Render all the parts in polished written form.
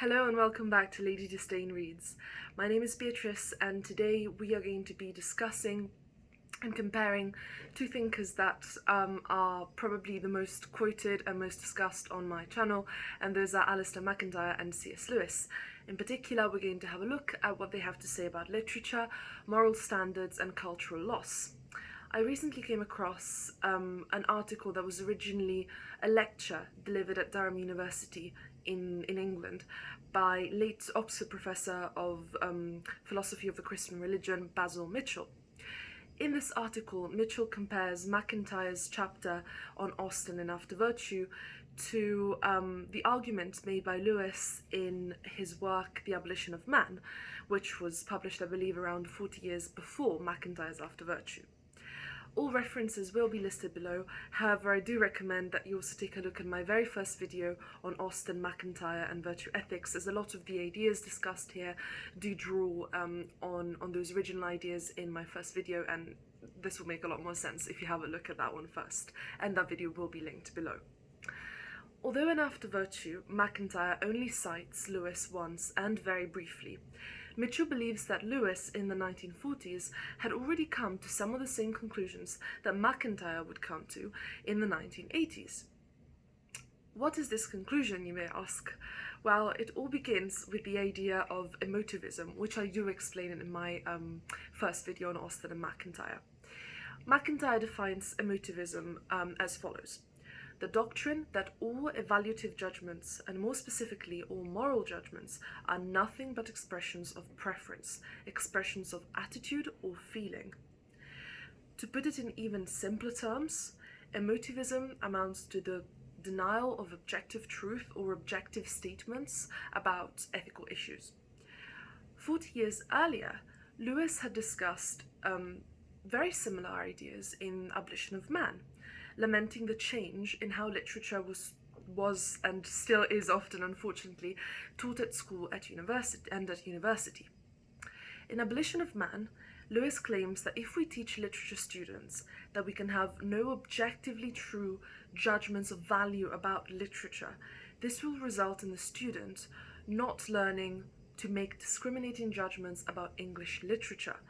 Hello and welcome back to Lady Disdain Reads. My name is Beatrice and today we are going to be discussing and comparing two thinkers that are probably the most quoted and most discussed on my channel, and those are Alasdair Macintyre and C.S. Lewis. In particular, we're going to have a look at what they have to say about literature, moral standards and cultural loss. I recently came across an article that was originally a lecture delivered at Durham University in England by late Oxford professor of philosophy of the Christian religion, Basil Mitchell. In this article, Mitchell compares Macintyre's chapter on Austen and After Virtue to the argument made by Lewis in his work The Abolition of Man, which was published, I believe, around 40 years before Macintyre's After Virtue. All references will be listed below. However, I do recommend that you also take a look at my very first video on Austen, Macintyre and virtue ethics, as a lot of the ideas discussed here do draw on those original ideas in my first video, and this will make a lot more sense if you have a look at that one first, and that video will be linked below. Although in After Virtue, Macintyre only cites Lewis once and very briefly, Mitchell believes that Lewis in the 1940s had already come to some of the same conclusions that Macintyre would come to in the 1980s. What is this conclusion, you may ask? Well, it all begins with the idea of emotivism, which I do explain in my first video on Austen and Macintyre. Macintyre defines emotivism as follows: the doctrine that all evaluative judgments, and more specifically all moral judgments, are nothing but expressions of preference, expressions of attitude or feeling. To put it in even simpler terms, emotivism amounts to the denial of objective truth or objective statements about ethical issues. 40 years earlier, Lewis had discussed very similar ideas in Abolition of Man, lamenting the change in how literature was and still is often, unfortunately, taught at school at university. In Abolition of Man, Lewis claims that if we teach literature students that we can have no objectively true judgments of value about literature, this will result in the student not learning to make discriminating judgments about English literature,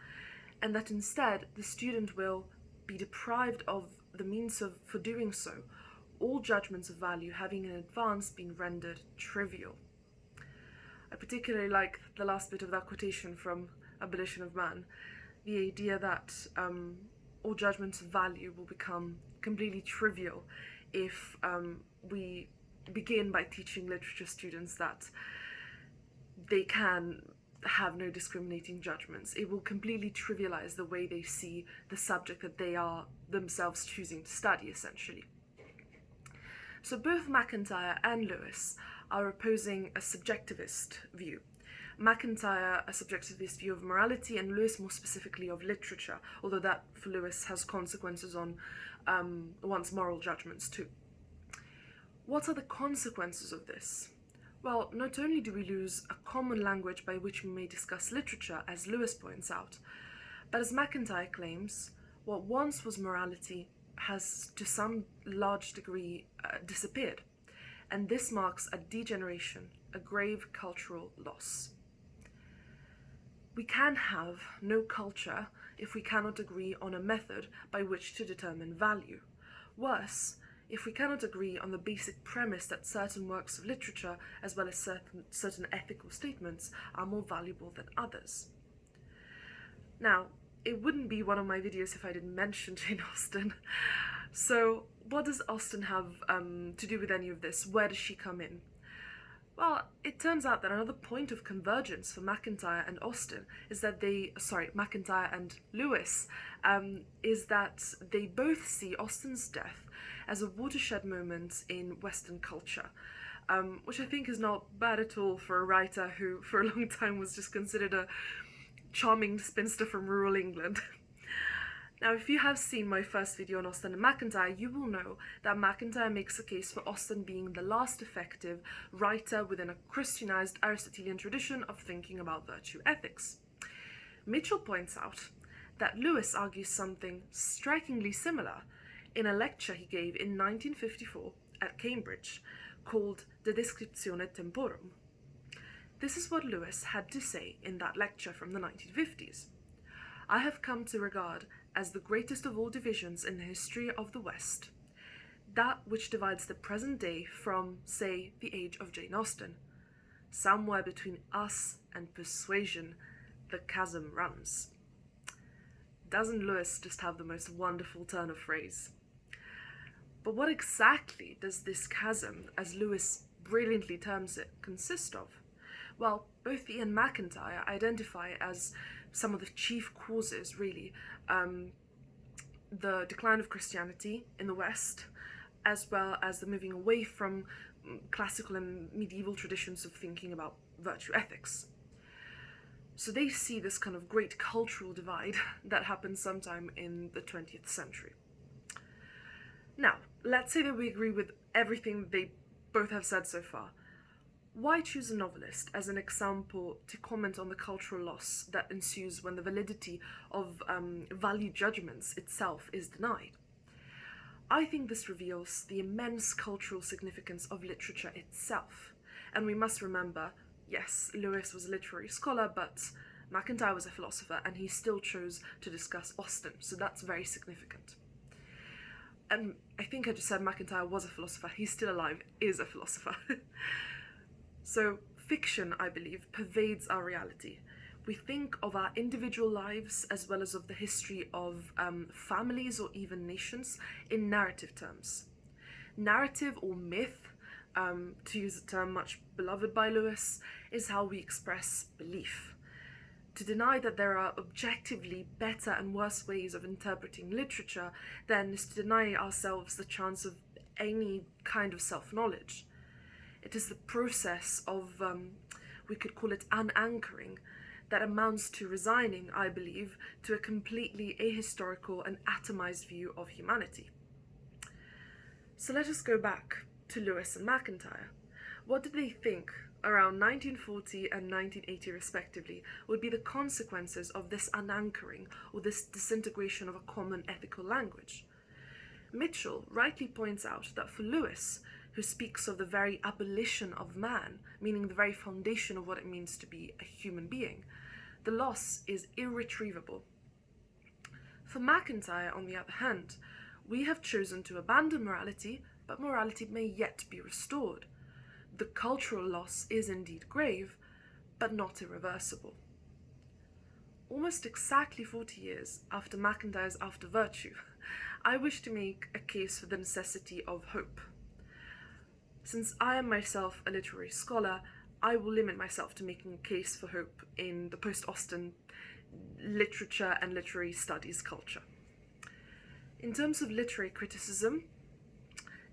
and that instead the student will be deprived of the means for doing so, all judgments of value having in advance been rendered trivial. I particularly like the last bit of that quotation from Abolition of Man, the idea that all judgments of value will become completely trivial if we begin by teaching literature students that they can have no discriminating judgments. It will completely trivialize the way they see the subject that they are themselves choosing to study, essentially. So both Macintyre and Lewis are opposing a subjectivist view. Macintyre, a subjectivist view of morality, and Lewis more specifically of literature, although that for Lewis has consequences on one's moral judgments too. What are the consequences of this? Well, not only do we lose a common language by which we may discuss literature, as Lewis points out, but as Macintyre claims, what once was morality has to some large degree disappeared, and this marks a degeneration, a grave cultural loss. We can have no culture if we cannot agree on a method by which to determine value. Worse, if we cannot agree on the basic premise that certain works of literature, as well as certain ethical statements, are more valuable than others. Now, it wouldn't be one of my videos if I didn't mention Jane Austen. So, what does Austen have to do with any of this? Where does she come in? Well, it turns out that another point of convergence for Macintyre and Austen is that Macintyre and Lewis, is that they both see Austen's death as a watershed moment in Western culture, which I think is not bad at all for a writer who for a long time was just considered a charming spinster from rural England. Now, if you have seen my first video on Austen and Macintyre, you will know that Macintyre makes a case for Austen being the last effective writer within a Christianized Aristotelian tradition of thinking about virtue ethics. Mitchell points out that Lewis argues something strikingly similar in a lecture he gave in 1954 at Cambridge called De Descriptione Temporum. This is what Lewis had to say in that lecture from the 1950s. I have come to regard as the greatest of all divisions in the history of the West, that which divides the present day from, say, the age of Jane Austen. Somewhere between us and persuasion, the chasm runs. Doesn't Lewis just have the most wonderful turn of phrase? But what exactly does this chasm, as Lewis brilliantly terms it, consist of? Well, both he and Macintyre identify as some of the chief causes, really, the decline of Christianity in the West, as well as the moving away from classical and medieval traditions of thinking about virtue ethics. So they see this kind of great cultural divide that happened sometime in the 20th century. Now, let's say that we agree with everything they both have said so far. Why choose a novelist as an example to comment on the cultural loss that ensues when the validity of value judgments itself is denied? I think this reveals the immense cultural significance of literature itself. And we must remember, yes, Lewis was a literary scholar, but Macintyre was a philosopher, and he still chose to discuss Austen, so that's very significant. And I think I just said Macintyre was a philosopher. He's still alive, is a philosopher. So fiction, I believe, pervades our reality. We think of our individual lives as well as of the history of families or even nations in narrative terms. Narrative or myth, to use a term much beloved by Lewis, is how we express belief. To deny that there are objectively better and worse ways of interpreting literature then is to deny ourselves the chance of any kind of self-knowledge. It is the process of, we could call it unanchoring, that amounts to resigning, I believe, to a completely ahistorical and atomized view of humanity. So let us go back to Lewis and Macintyre. What did they think around 1940 and 1980 respectively would be the consequences of this unanchoring or this disintegration of a common ethical language? Mitchell rightly points out that for Lewis, who speaks of the very abolition of man, meaning the very foundation of what it means to be a human being, the loss is irretrievable. For Macintyre, on the other hand, we have chosen to abandon morality, but morality may yet be restored. The cultural loss is indeed grave, but not irreversible. Almost exactly 40 years after Macintyre's After Virtue, I wish to make a case for the necessity of hope. Since I am myself a literary scholar, I will limit myself to making a case for hope in the post-Austen literature and literary studies culture. In terms of literary criticism,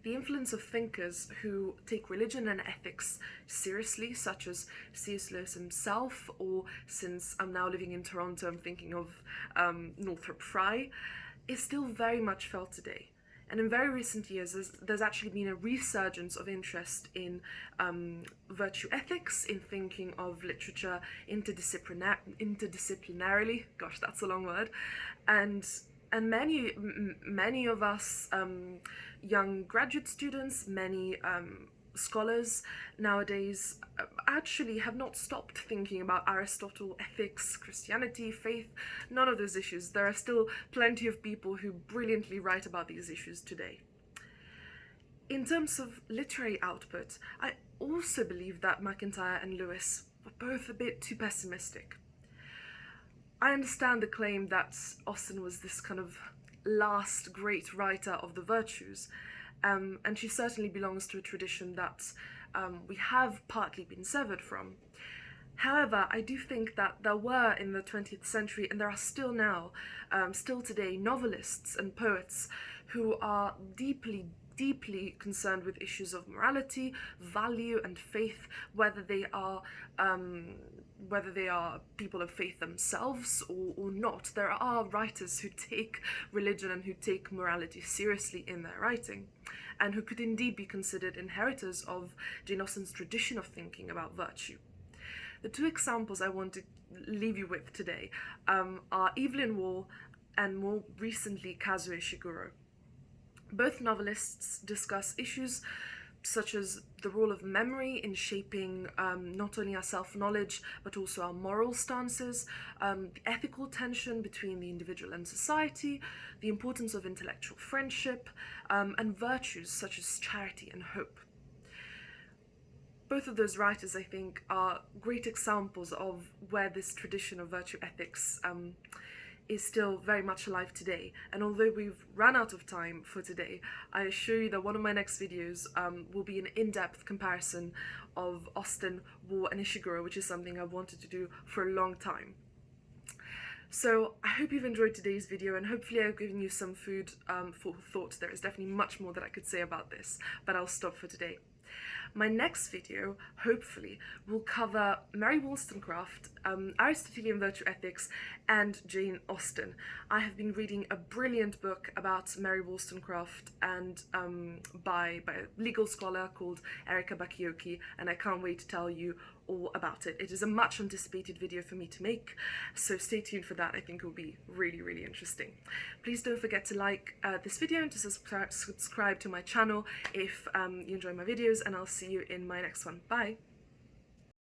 the influence of thinkers who take religion and ethics seriously, such as C.S. Lewis himself, or since I'm now living in Toronto, I'm thinking of Northrop Frye, is still very much felt today. And in very recent years, there's actually been a resurgence of interest in virtue ethics, in thinking of literature interdisciplinarily. Gosh, that's a long word. And many of us young graduate students, many scholars nowadays actually have not stopped thinking about Aristotle, ethics, Christianity, faith, none of those issues. There are still plenty of people who brilliantly write about these issues today. In terms of literary output, I also believe that Macintyre and Lewis were both a bit too pessimistic. I understand the claim that Austen was this kind of last great writer of the virtues, and she certainly belongs to a tradition that we have partly been severed from. However, I do think that there were in the 20th century, and there are still now, still today, novelists and poets who are deeply concerned with issues of morality, value, and faith, whether they are people of faith themselves or not. There are writers who take religion and who take morality seriously in their writing, and who could indeed be considered inheritors of Jane Austen's tradition of thinking about virtue. The two examples I want to leave you with today are Evelyn Waugh and more recently Kazuo Ishiguro. Both novelists discuss issues such as the role of memory in shaping not only our self-knowledge but also our moral stances, the ethical tension between the individual and society, the importance of intellectual friendship, and virtues such as charity and hope. Both of those writers, I think, are great examples of where this tradition of virtue ethics is still very much alive today. And although we've run out of time for today, I assure you that one of my next videos will be an in-depth comparison of Austen, War and Ishiguro, which is something I've wanted to do for a long time. So I hope you've enjoyed today's video, and hopefully I've given you some food for thought. There is definitely much more that I could say about this, but I'll stop for today. My next video, hopefully, will cover Mary Wollstonecraft, Aristotelian virtue ethics, and Jane Austen. I have been reading a brilliant book about Mary Wollstonecraft and by a legal scholar called Erika Bakioki, and I can't wait to tell you all about it. It is a much anticipated video for me to make, so stay tuned for that. I think it will be really, really interesting. Please don't forget to like this video and to subscribe to my channel if you enjoy my videos, and I'll see you in my next one. Bye!